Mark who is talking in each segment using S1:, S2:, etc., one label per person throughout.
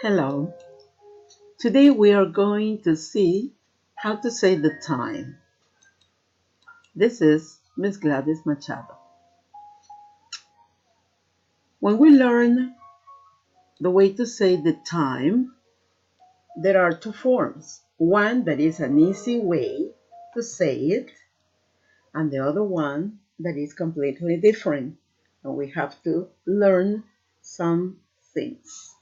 S1: Hello. Today we are going to see how to say the time. This is Miss Gladys Machado. When we learn the way to say the time, there are two forms. One that is an easy way to say it, and the other one that is completely different. And we have to learn some things.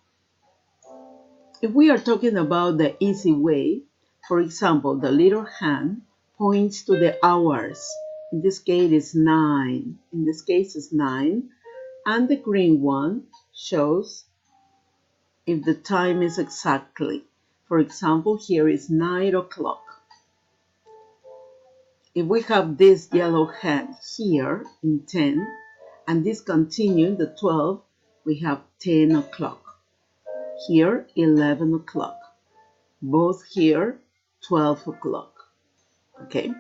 S1: If we are talking about the easy way, for example, the little hand points to the hours. In this case, it's 9. In this case, it's 9. And the green one shows if the time is exactly. For example, here is 9 o'clock. If we have this yellow hand here in 10, and this continuing the 12, we have 10 o'clock. Here, 11 o'clock. Both here, 12 o'clock. Okay?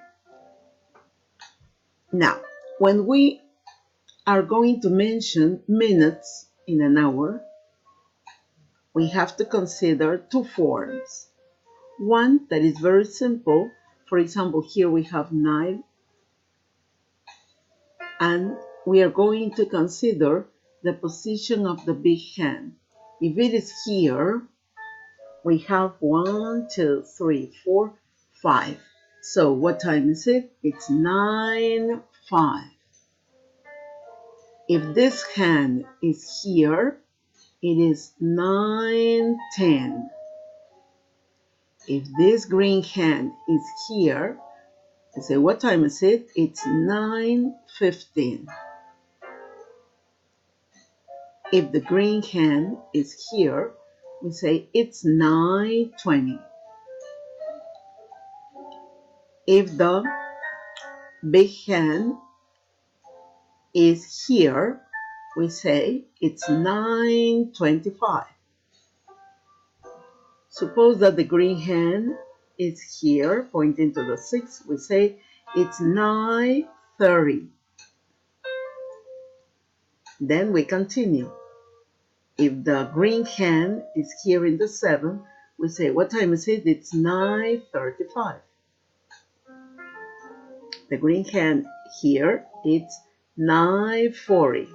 S1: Now, when we are going to mention minutes in an hour, we have to consider two forms. One that is very simple. For example, here we have 9, and we are going to consider the position of the big hand. If it is here, we have 1, 2, 3, 4, 5. So what time is it? It's 9:05. If this hand is here, it is 9:10. If this green hand is here, I say, what time is it? It's 9:15. If the green hand is here, we say it's 9:20. If the big hand is here, we say it's 9:25. Suppose that the green hand is here, pointing to the 6, we say it's 9:30. Then we continue. If the green hand is here in the 7, we say, what time is it? It's 9:35. The green hand here, it's 9:40.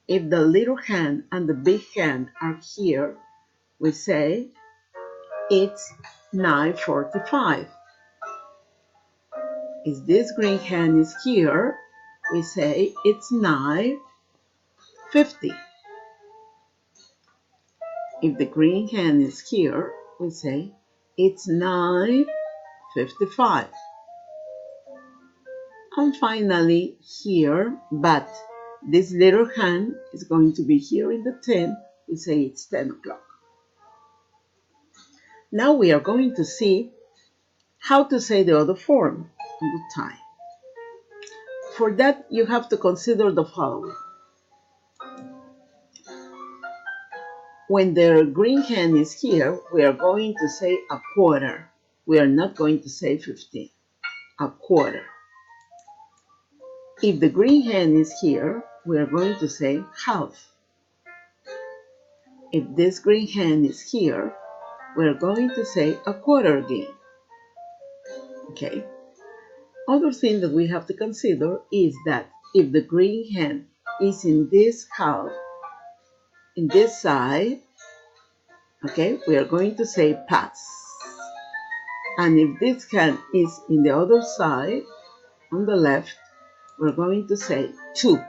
S1: If the little hand and the big hand are here, we say it's 9:45. If this green hand is here, we say it's 9:50. If the green hand is here, we say it's 9:55. And finally here, but this little hand is going to be here in the 10, we say it's 10 o'clock. Now we are going to see how to say the other form of the time. For that, you have to consider the following. When the green hand is here, we are going to say a quarter. We are not going to say 15. A quarter. If the green hand is here, we are going to say half. If this green hand is here, we are going to say a quarter again. Okay. Other thing that we have to consider is that if the green hand is in this half, in this side, okay, we are going to say pass. And if this hand is in the other side, on the left, we're going to say 2.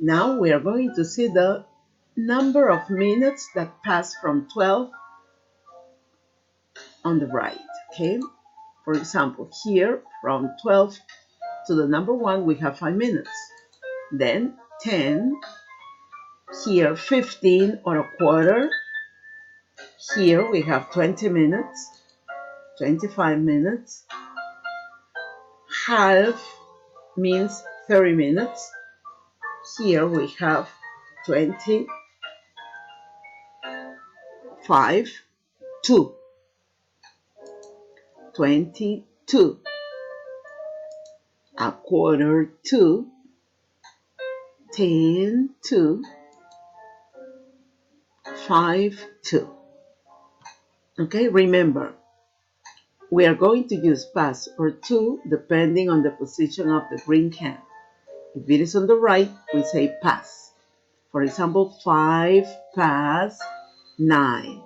S1: Now we are going to see the number of minutes that pass from 12 on the right, okay? For example, here from 12 to the number 1, we have 5 minutes. Then 10, here 15 or a quarter. Here we have 20 minutes, 25 minutes. Half means 30 minutes. Here we have 25, 2. 22. A quarter to. 10 to. 5 to. Okay, remember, we are going to use past or to depending on the position of the green hand. If it is on the right, we say past. For example, 5 past 9,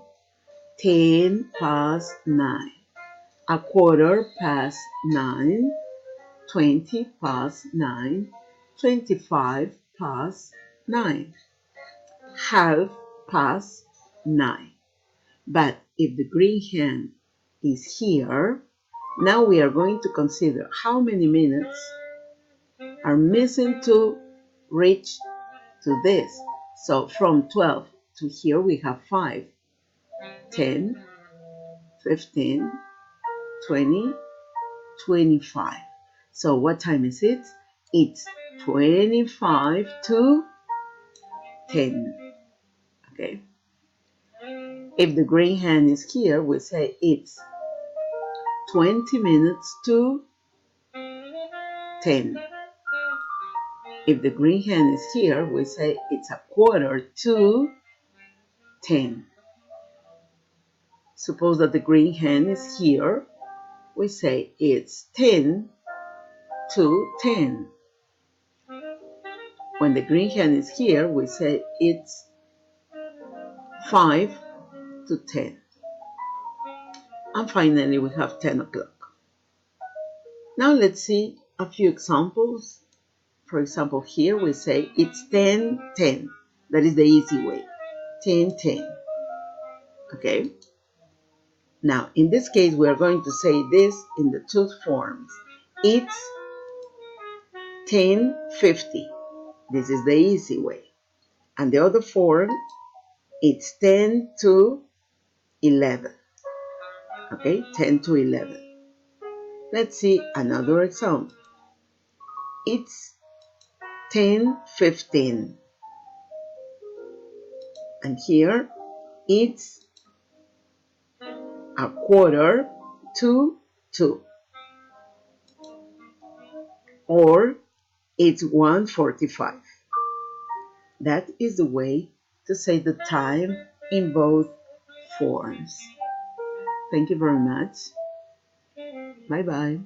S1: 10 past 9, a quarter past 9, 20 past 9, 25 past 9, half past 9. But if the green hand is here, now we are going to consider how many minutes are missing to reach to this. So from 12 to here we have 5, 10, 15, 20, 25. So what time is it? It's 25 to 10. Okay. If the green hand is here, we say it's 20 minutes to 10. If the green hand is here, we say it's a quarter to 10. Suppose that the green hand is here, we say it's 10 to 10. When the green hand is here, we say it's 5 to 10. And finally, we have 10 o'clock. Now let's see a few examples. For example, here we say it's 10, 10. That is the easy way. 10, 10. Okay? Now, in this case, we are going to say this in the two forms. It's 10:50. This is the easy way. And the other form, it's 10 to 11. Okay, 10 to 11. Let's see another example. It's 10:15. And here, it's a quarter to 2. Or it's 1:45. That is the way to say the time in both forms. Thank you very much. Bye-bye.